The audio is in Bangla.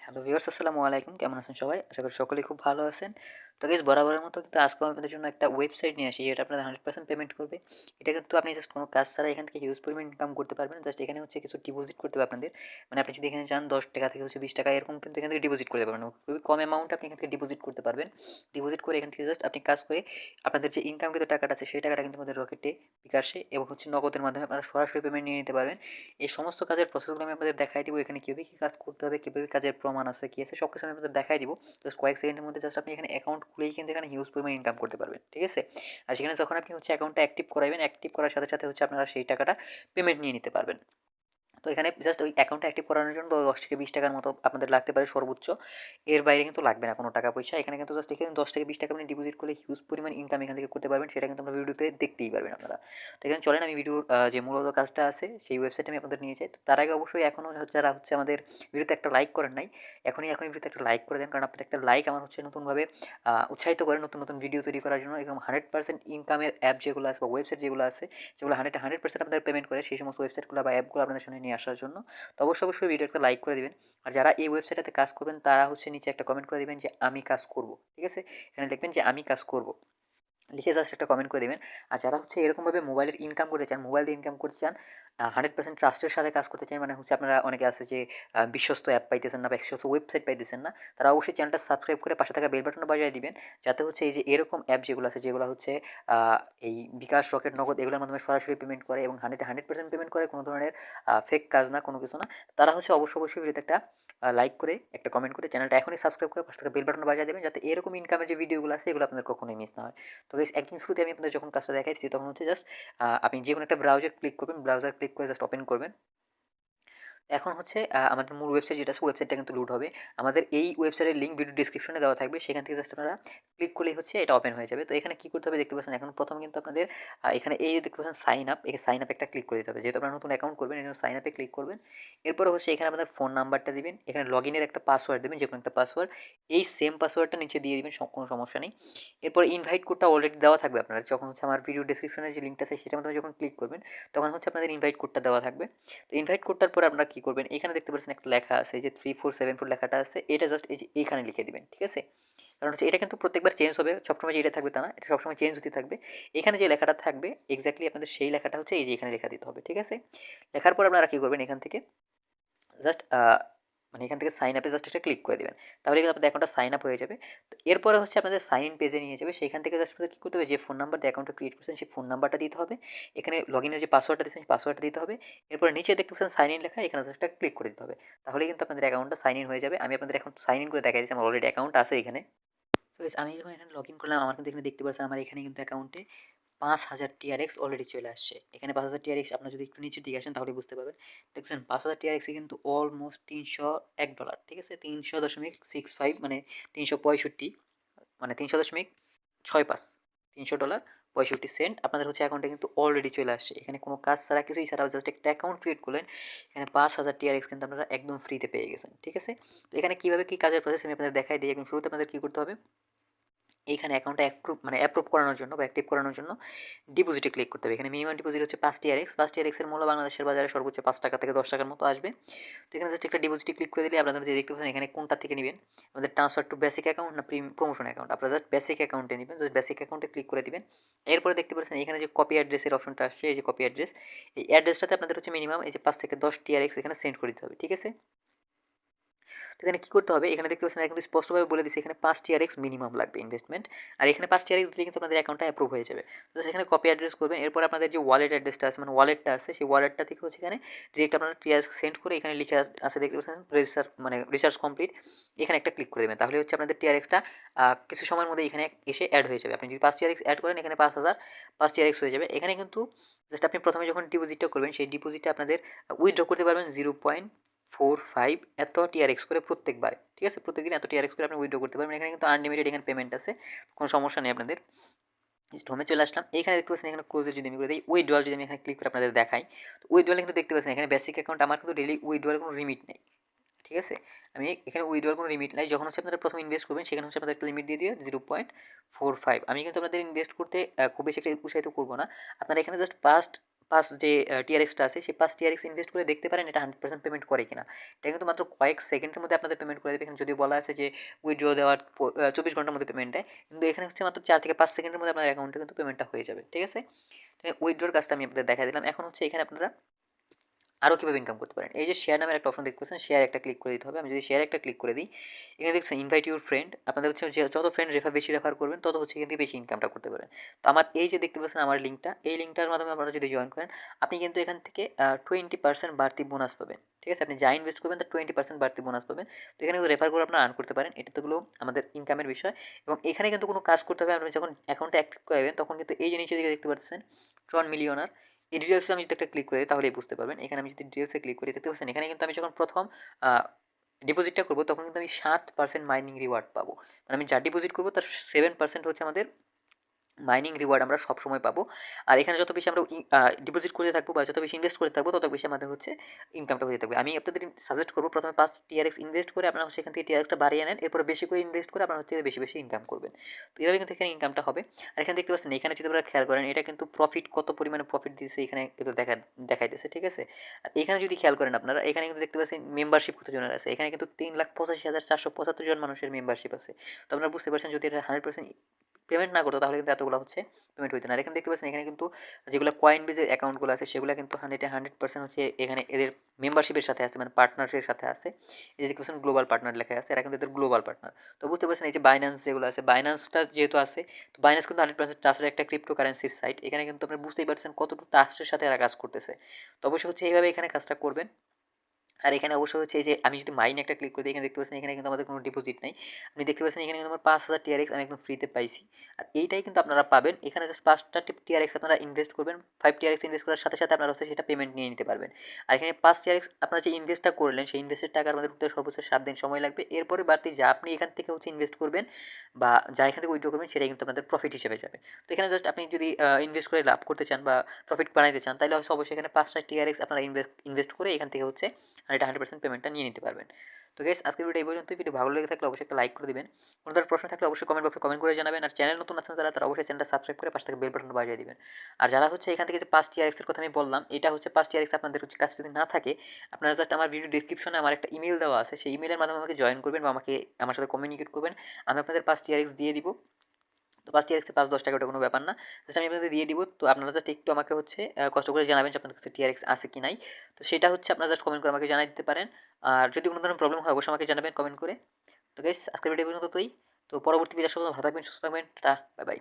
হ্যালো ভিউয়ার্স, আসসালামু আলাইকুম। কেমন আছেন সবাই? আশা করি সকলেই খুব ভালো আছেন। তো গাইস, বরাবরের মতো কিন্তু আজকেও আমি আপনাদের জন্য একটা ওয়েবসাইট নিয়ে আসি যেটা আপনাদের 100% পেমেন্ট করবে। এটা কিন্তু আপনি জাস্ট কোনো কাজ ছাড়া এখান থেকে হিউজ পরিমাণ ইনকাম করতে পারবেন। জাস্ট এখানে হচ্ছে কিছু ডিপোজিট করতে হবে আপনাদের। মানে আপনি যদি এখানে চান ৳10 থেকে হচ্ছে ৳20 এরকম কিন্তু এখান থেকে ডিপোজিট করতে পারবেন। খুবই কম অ্যামাউন্ট আপনি এখান থেকে ডিপোজিট করতে পারবেন। ডিপোজিট করে এখান থেকে জাস্ট আপনি কাজ করে আপনাদের যে ইনকামকৃত টাকাটা আছে সেই টাকাটা কিন্তু আমাদের রকেটে, বিকাশে এবং হচ্ছে নগদের মাধ্যমে আপনারা সরাসরি পেমেন্ট নিয়ে নিতে পারবেন। এই সমস্ত কাজের প্রসেসগুলো আমি আপনাদের দেখাই দিব। এখানে কীভাবে কী কাজ করতে হবে, কীভাবে কাজের প্রমাণ আছে, কী আছে সব কিছু আমি আপনাদের দেখাই দিব। জাস্ট কয়েক সেকেন্ডের মধ্যে জাস্ট আপনি এখানে অ্যাকাউন্ট খুলেই কিন্তু এখানে হিউজ পরিমাণ ইনকাম করতে পারবেন। ঠিক আছে? আর সেখানে যখন আপনি হচ্ছে অ্যাকাউন্টটা অ্যাক্টিভ করাবেন, অ্যাক্টিভ করার সাথে সাথে হচ্ছে আপনারা সেই টাকাটা পেমেন্ট নিয়ে নিতে পারবেন। তো এখানে জাস্ট ওই অ্যাকাউন্টটা অ্যাক্টিভ করানোর জন্য 10 থেকে 20 টাকার মতো আপনাদের লাগতে পারে সর্বোচ্চ। এর বাইরে কিন্তু লাগবে না কোনো টাকা পয়সা। এখানে কিন্তু জাস্ট এখানে 10 থেকে 20 টাকা আপনি ডিপোজিট করলে হিউজ পরিমাণ ইনকাম এখান থেকে করতে পারবেন। সেটা কিন্তু আমরা ভিডিওতে দেখতেই পারবেন আপনারা। তো এখানে চলেন আমি ভিডিওর যে মূলত কাজটা আছে সেই ওয়েবসাইটে আমি আপনাদের নিয়ে যাই। তো তার আগে অবশ্যই এখনও যারা হচ্ছে আমাদের ভিডিওতে একটা লাইক করেন নাই, এখনই ভিডিওতে একটা লাইক করে দেন। কারণ আপনার একটা লাইক আমার হচ্ছে নতুনভাবে উৎসাহিত করে নতুন নতুন ভিডিও তৈরি করার জন্য। একদম 100% ইনকামের অ্যাপ যেগুলো আছে বা ওয়েবসাইট যেগুলো আছে, যেগুলো 100% আপনাদের পেমেন্ট করে, সেই সমস্ত ওয়েবসাইটগুলো বা অ্যাপগুলো আপনাদের সামনে নিয়ে আসার জন্য। তো অবশ্যই ভিডিও একটা লাইক করে দিবেন। আর যারা এই ওয়েবসাইটটাতে কাজ করবেন তারা হচ্ছে নিচে একটা কমেন্ট করে দিবেন যে আমি কাজ করব। ঠিক আছে? এখানে লিখবেন যে আমি কাজ করব। লিখে জাস্ট একটা কমেন্ট করে দেবেন। আর যারা হচ্ছে এরকমভাবে মোবাইলের ইনকাম করতে চান, মোবাইল দিয়ে ইনকাম করতে চান, 100% ট্রাস্টের সাথে কাজ করতে চান, মানে হচ্ছে আপনারা অনেকে আছে যে বিশ্বস্ত অ্যাপ পাইতেছেন না বা বিশ্বস্ত ওয়েবসাইট পাইতেছেন না, তারা অবশ্যই চ্যানেলটা সাবস্ক্রাইব করে পাশে থাকা বেল বাটনটা বাজিয়ে দিবেন। যাতে হচ্ছে এই যে এরকম অ্যাপ যেগুলো আছে, যেগুলো হচ্ছে এই বিকাশ, রকেট, নগদ এগুলোর মাধ্যমে সরাসরি পেমেন্ট করে এবং 100% পেমেন্ট করে, কোনো ধরনের ফেক কাজ না, কোনো কিছু না। তারা হচ্ছে অবশ্যই ভিডিওতে একটা লাইক করে একটা কমেন্ট করে চ্যানেলটা এখনই সাবস্ক্রাইব করে পাশে থাকা বেল বাটনটা বাজিয়ে দেবেন, যাতে এরকম ইনকামের যে ভিডিওগুলো আছে এগুলো আপনাদের কখনোই মিস না হয়। তো গাইস, একদম শুরুতে আমি আপনাদের যখন কাজটা দেখাইছি তখন হচ্ছে জাস্ট আপনি যে কোনো একটা ব্রাউজার ক্লিক করবেন, ব্রাউজার ক্লিক করে জাস্ট ওপেন করবেন। এখন হচ্ছে আমাদের মূল ওয়েবসাইট যেটা আছে ওয়েবসাইটটা কিন্তু লোড হবে। আমাদের এই ওয়েবসাইটের লিঙ্ক ভিডিও ডেসক্রিপশনে দেওয়া থাকবে। সেখান থেকে জাস্ট আপনারা ক্লিক করলেই হচ্ছে এটা ওপেন হয়ে যাবে। তো এখানে কি করতে হবে দেখতে পাচ্ছেন, এখন প্রথমে কিন্তু আপনাদের এখানে এই যে দেখতে পাচ্ছেন সাইন আপ, এই সাইন আপ একটা ক্লিক করে দিতে হবে। যেহেতু আপনারা নতুন অ্যাকাউন্ট করবেন এজন্য সাইন আপে ক্লিক করবেন। এরপরে হচ্ছে এখানে আপনাদের ফোন নাম্বারটা দিবেন। এখানে লগইনের একটা পাসওয়ার্ড দিবেন, যেকোনো একটা পাসওয়ার্ড। এই সেম পাসওয়ার্ডটা নিচে দিয়ে দিবেন, কোনো সমস্যা নেই। এরপর ইনভাইট কোডটা অলরেডি দেওয়া থাকবে আপনার যখন হচ্ছে আমার ভিডিও ডেসক্রিপশনে যে লিঙ্কটা আছে সেটার মধ্যে যখন ক্লিক করবেন তখন হচ্ছে আপনাদের ইনভাইট কোডটা দেওয়া থাকবে। তো ইনভাইট কোডটার পরে আপনারা কী করবেন, এখানে দেখতে পাচ্ছেন একটা লেখা আছে, এই যে 3474 লেখাটা আছে, এটা জাস্ট এই যে এইখানে লিখে দিবেন। ঠিক আছে? কারণ হচ্ছে এটা কিন্তু প্রত্যেকবার চেঞ্জ হবে, সবসময় যে এটা থাকবে তা না, এটা সবসময় চেঞ্জ হতে থাকবে। এখানে যে লেখাটা থাকবে এক্স্যাক্টলি আপনাদের সেই লেখাটা হচ্ছে এই যে এখানে লেখা দিতে হবে। ঠিক আছে? লেখার পর আপনারা কী করবেন, এখান থেকে জাস্ট মানে এখান থেকে সাইন আপে জাস্ট একটা ক্লিক করে দেবেন। তাহলে কিন্তু আপনাদের অ্যাকাউন্টটা সাইন আপ হয়ে যাবে। তো এরপরে হচ্ছে আপনাদের সাইন ইন পেজে নিয়ে যাবে। সেখান থেকে জাস্ট আপনাদের কী করতে হবে, যে ফোন নাম্বার দিয়ে অ্যাকাউন্টটা ক্রিয়েট করছেন সেই ফোন নাম্বারটা দিতে হবে। এখানে লগইনের যে পাসওয়ার্ডটা দিয়েছেন সেই পাসওয়ার্ডটা দিতে হবে। এরপরে নিচে দেখতে পাচ্ছেন সাইন ইন লেখা, এখানে জাস্ট একটা ক্লিক করে দিতে হবে। তাহলে কিন্তু আপনাদের অ্যাকাউন্টটা সাইন ইন হয়ে যাবে। আমি আপনাদের এখন সাইন ইন করে দেখাই দিচ্ছি, আমার অলরেডি অ্যাকাউন্ট আছে এখানে। তো গাইস, আমি যখন এখানে লগ ইন করলাম আমার কিন্তু এখানে দেখতে পাচ্ছেন আমার এখানে কিন্তু অ্যাকাউন্টে 5,000 টিআরএক্স অলরেডি চলে আসছে। এখানে 5,000 টিআরএক্স আপনারা যদি একটু নিচের দিকে আসেন তাহলে বুঝতে পারবেন। দেখছেন 5,000 টিআরএক্সে কিন্তু অলমোস্ট $301। ঠিক আছে? 300.65 মানে 365, মানে 300.65, $300 65 আপনাদের হচ্ছে অ্যাকাউন্টে কিন্তু অলরেডি চলে আসছে। এখানে কোনো কাজ ছাড়া, কিছুই ছাড়া জাস্ট একটা অ্যাকাউন্ট ক্রিয়েট করলেন, এখানে 5,000 টিআরএক্স কিন্তু আপনারা একদম ফ্রিতে পেয়ে গেছেন। ঠিক আছে? তো এখানে কীভাবে কী কাজের প্রসেস আমি আপনাদের দেখাই দিই। একদম শুরুতে আপনাদের কী করতে হবে, এইখানে অ্যাকাউন্টটা অ্যাপ্রুভ করানোর জন্য বা অ্যাক্টিভ করানোর জন্য ডিপোজিটে ক্লিক করতে হবে। এখানে মিনিমাম ডিপোজিট হচ্ছে 5 টিআরএক্স। 5 টিআরএক্সের মূল্য বাংলাদেশের বাজারে সর্বোচ্চ ৳5 থেকে ৳10 মতো আসবে। তো এখানে জাস্ট একটা ডিপোজিটে ক্লিক করে দিলে আপনারা যে দেখতে পাচ্ছেন এখানে কোনটা থেকে নেবেন, আমাদের ট্রান্সফার টু বেসিক অ্যাকাউন্ট না প্রমোশন অ্যাকাউন্ট, আপনারা জাস্ট বেসিক অ্যাকাউন্টে নেবেন। জাস্ট বেসিক অ্যাকাউন্টে ক্লিক করে দিবেন। এরপরে দেখতে পাচ্ছেন এখানে যে কপি অ্যাড্রেসের অপশনটা আসছে, এই যে কপি অ্যাড্রেস, এই অ্যাড্রেসটাতে আপনাদের হচ্ছে মিনিমাম এই যে 5 থেকে 10 টিআরএক্স এখানে সেন্ড করে দিতে হবে। ঠিক আছে? তো এখানে কী করতে হবে, এখানে দেখতে পাচ্ছেন কিন্তু স্পষ্টভাবে বলে দিচ্ছে এখানে 5 টিআরএক্স মিনিমাম লাগবে ইনভেস্টমেন্ট। আর এখানে 5 টিআরএক্স দিলে কিন্তু আপনাদের অ্যাকাউন্টটা অ্যাপ্রুভ হয়ে যাবে। তো সেখানে কপি অ্যাড্রেস করবেন। এরপর আপনাদের যে ওয়ালেট অ্যাড্রেসটা আছে, মানে ওয়ালেটটা আছে, সেই ওয়ালেটটা থেকে হচ্ছে এখানে ডিরেক্ট আপনারা টিআরএক্স সেন্ড করে এখানে লিখে আছে দেখতে পাচ্ছেন রেজিস্টার, মানে রিচার্জ কমপ্লিট, এখানে একটা ক্লিক করে দেবেন। তাহলে হচ্ছে আপনাদের টিআরএক্সটা কিছু সময়ের মধ্যে এখানে এসে অ্যাড হয়ে যাবে। আপনি যদি 5 টিআরএক্স অ্যাড করেন এখানে 5,000 5 টিআরএক্স হয়ে যাবে। এখানে কিন্তু জাস্ট আপনি প্রথমে যখন ডিপোজিটটা করবেন সেই ডিপোজিটটা আপনাদের উইথড্র করতে পারবেন 0.45 এত টিআরএক্স করে প্রত্যেকবারে। ঠিক আছে? প্রত্যেকদিন এত টিআরএক্স করে আপনি উইথড্র করতে পারবেন। এখানে কিন্তু আনলিমিটেড এখানে পেমেন্ট আছে, কোনো সমস্যা নেই আপনাদের। জাস্ট হোমে চলে আসলাম। এইখানে দেখতে পাচ্ছেন এখানে ক্লোজে যদি আমি করে দিই, উইথড্রয়াল যদি আমি এখানে ক্লিক করে আপনাদের দেখাই, তো উইথড্রয়ালে কিন্তু দেখতে পাচ্ছেন এখানে বেসিক অ্যাকাউন্ট আমার কিন্তু ডেইলি উইথড্রয়ালের কোনো লিমিট নেই। ঠিক আছে? আমি এখানে উইথড্রয়াল কোনো লিমিট নাই। যখন হচ্ছে আপনারা প্রথমে ইনভেস্ট করবেন সেখানে হচ্ছে আপনাদের একটা লিমিট দিয়ে দিবে 0.45। আমি কিন্তু আপনাদের ইনভেস্ট করতে খুব বেশি একটা উৎসাহিত করব না। আপনারা এখানে জাস্ট 5 যে টিআরএক্সটা আছে সেই 5 টিআরএক্স ইনভেস্ট করে দেখতে পারেন এটা 100% পেমেন্ট করে কিনা। এটা কিন্তু মাত্র কয়েক সেকেন্ডের মধ্যে আপনাদের পেমেন্ট করে দেবে। এখানে যদিও বলা আছে যে উইথড্র দেওয়ার 24 ঘন্টার মধ্যে পেমেন্ট দেয়, কিন্তু এখানে হচ্ছে মাত্র 4 থেকে 5 সেকেন্ডের মধ্যে আপনার অ্যাকাউন্টে কিন্তু পেমেন্টটা হয়ে যাবে। ঠিক আছে? উইথড্রর কাজটা আমি আপনাদের দেখাই দিলাম। এখন হচ্ছে এখানে আপনারা আরও কীভাবে ইনকাম করতে পারেন, এই যে শেয়ার নামের একটা অপশন দেখতে পাচ্ছেন, শেয়ার একটা ক্লিক করে দিতে হবে। আমি যদি শেয়ার একটা ক্লিক করে দিই, এখানে দেখছেন ইনভাইট ইউর ফ্রেন্ড, আপনাদের হচ্ছে যে যত ফ্রেন্ড বেশি রেফার করবেন তত হচ্ছে এখান থেকে বেশি ইনকামটা করতে পারেন। তো আমার এই যে দেখতে পাচ্ছেন আমার লিঙ্কটা, এই লিঙ্কটার মাধ্যমে আপনারা যদি জয়েন করেন আপনি কিন্তু এখান থেকে 20% বাড়তি বোনাস পাবেন। ঠিক আছে? আপনি যা ইনভেস্ট করবেন তার 20% বাড়তি বোনাস পাবেন। তো এখানে রেফার করে আপনারা আর্ন করতে পারেন, এটা তো হলো আমাদের ইনকামের বিষয়। এবং এখানে কিন্তু কোনো কাজ করতে হবে, আপনি যখন অ্যাকাউন্টে অ্যাক্টিভ করবেন তখন কিন্তু এই যে নিচের দিকে দেখতে পাচ্ছেন ট্রন মিলিয়নার, এই ডিটেলসে আমি যদি একটা ক্লিক করি তাহলেই বুঝতে পারবেন। এখানে আমি যদি ডিটেলসে ক্লিক করি দেখতে পাচ্ছেন এখানে কিন্তু আমি যখন প্রথম ডিপোজিটটা করবো তখন কিন্তু আমি 7% মাইনিং রিওয়ার্ড পাবো। মানে আমি যা ডিপোজিট করবো তার 7% হচ্ছে আমাদের মাইনিং রিওয়ার্ড আমরা সবসময় পাবো। আর এখানে যত বেশি আমরা ডিপোজিট করতে থাকবো বা যত বেশি ইনভেস্ট করতে থাকবো তত বেশি আমাদের হচ্ছে ইনকামটা হতে থাকবে। আমি আপনাদের সাজেস্ট করবো প্রথমে 5 টিআরএক্স ইনভেস্ট করে আপনারা সেখান থেকে টিআরএক্সটা বাড়িয়ে নেন, এরপরে বেশি করে ইনভেস্ট করে আপনারা হচ্ছে বেশি বেশি ইনকাম করবেন। তো এইভাবে কিন্তু এখানে ইনকামটা হবে। আর এখানে দেখতে পাচ্ছেন এখানে যদি আপনারা খেয়াল করেন এটা কিন্তু প্রফিট কত পরিমাণে প্রফিট দিয়েছে এখানে কিন্তু দেখাইতেছে। ঠিক আছে? আর এখানে যদি খেয়াল করেন আপনারা এখানে কিন্তু দেখতে পাচ্ছেন মেম্বারশিপ কতজনের আছে, এখানে কিন্তু 3,85,475 জন মানুষের মেম্বারশিপ আছে। তো আপনারা বুঝতে পারছেন যদি এটা 100% পেমেন্ট না করতো তাহলে কিন্তু এতগুলো হচ্ছে পেমেন্ট হইতো না। আর এখানে দেখতে পাচ্ছেন এখানে কিন্তু যেগুলো কয়েন বেজের অ্যাকাউন্টগুলো আছে সেগুলো কিন্তু 100% হচ্ছে এখানে এদের মেম্বারশিপের সাথে আছে, মানে পার্টনারশিপের সাথে আছে। এই যে দেখতে পাচ্ছেন গ্লোবাল পার্টনার লেখা আছে, এরা কিন্তু এদের গ্লোবাল পার্টনার। তো বুঝতে পারছেন এই যে বাইন্যান্স যেগুলো আছে, বাইন্যান্সটা যেহেতু আছে, তো বাইন্যান্স কিন্তু 100% ট্রাস্টেড একটা ক্রিপ্টোকারেন্সির সাইট। এখানে কিন্তু আপনি বুঝতেই পারছেন কতটুকু ট্রাস্টের সাথে এরা কাজ করতেছে। তো অবশ্যই হচ্ছে এইভাবে এখানে কাজটা করবেন। আর এখানে অবশ্যই হচ্ছে এই যে আমি যদি মাইন একটা ক্লিক করি এখানে দেখতে পাচ্ছেন এখানে কিন্তু আমাদের কোনো ডিপোজিট নাই। আপনি দেখতে পাচ্ছেন এখানে কিন্তু আমার 5,000 টিআরএক্স আমি একদম ফ্রিতে পাইছি। আর এইটাই কিন্তু আপনারা পাবেন। এখানে জাস্ট 5টা টিআরএক্স আপনারা ইনভেস্ট করবেন। 5 টিআরএক্স ইনভেস্ট করার সাথে সাথে আপনারা হচ্ছে সেটা পেমেন্ট নিয়ে নিতে পারবেন। আর এখানে 5 টিআরএক্স আপনারা যে ইনভেস্টটা করলেন সেই ইনভেস্টের টাকা আমাদের ঢুকতে সর্বোচ্চ 7 দিন সময় লাগবে। এরপরে বাড়তি যা আপনি এখান থেকে হচ্ছে ইনভেস্ট করবেন বা যা এখান থেকে উইথড্র করবেন সেটাই কিন্তু আপনাদের প্রফিট হিসেবে যাবে। তো এখানে জাস্ট আপনি যদি ইনভেস্ট করে লাভ করতে চান বা প্রফিট বানাইতে চান তাহলে অবশ্যই এখানে 5টা টিআরএক্স আপনারা ইনভেস্ট করে এখান থেকে হচ্ছে আর এটা 100% পেমেন্টটা নিয়ে নিতে পারবেন। তো গাইস আজকের ভিডিও এই পর্যন্তই। ভিডিও ভালো লেগে থাকলে অবশ্যই একটা লাইক করে দিবেন। কোনো ধরনের প্রশ্ন থাকলে অবশ্যই কমেন্ট বক্সে কমেন্ট করে জানাবেন। আর চ্যানেল নতুন আছেন যারা তারা অবশ্যই চ্যানেলটা সাবস্ক্রাইব করে পাশে থেকে বেল বাটন বাজিয়ে দিবেন। আর যারা হচ্ছে এখান থেকে যে 5 টিআরএক্স এর কথা আমি বললাম, এটা হচ্ছে 5 টিআরএক্স আপনাদের হচ্ছে কাছে যদি না থাকে, আপনারা জাস্ট আমার ভিডিও ডেসক্রিপশনে আমার একটা ইমেইল দেওয়া আছে। সেই ইমেইলের মাধ্যমে আমাকে জয়েন করবেন বা আমার সাথে কমিউনিকেট করবেন। আমি আপনাদের 5 টিআরএক্স দিয়ে দিব। তো 5 টিআরএক্সে 5-10 টাকা ওটা কোনো ব্যাপার না। জাস্ট আমি আপনাদের দিয়ে দিব। তো আপনারা জাস্ট একটু আমাকে হচ্ছে কষ্ট করে জানাবেন যে আপনার কাছে টিআরএক্স আছে কি নাই। তো সেটা হচ্ছে আপনারা জাস্ট কমেন্ট করে আমাকে জানাই দিতে পারেন। আর যদি কোনো ধরনের প্রবলেম হয় অবশ্যই আমাকে জানাবেন কমেন্ট করে। তো গাইস আজকের ভিডিও পর্যন্তই। তো পরবর্তী ভিডিও আসলে ভালো থাকবেন, সুস্থ থাকবেন। Tata, bye bye.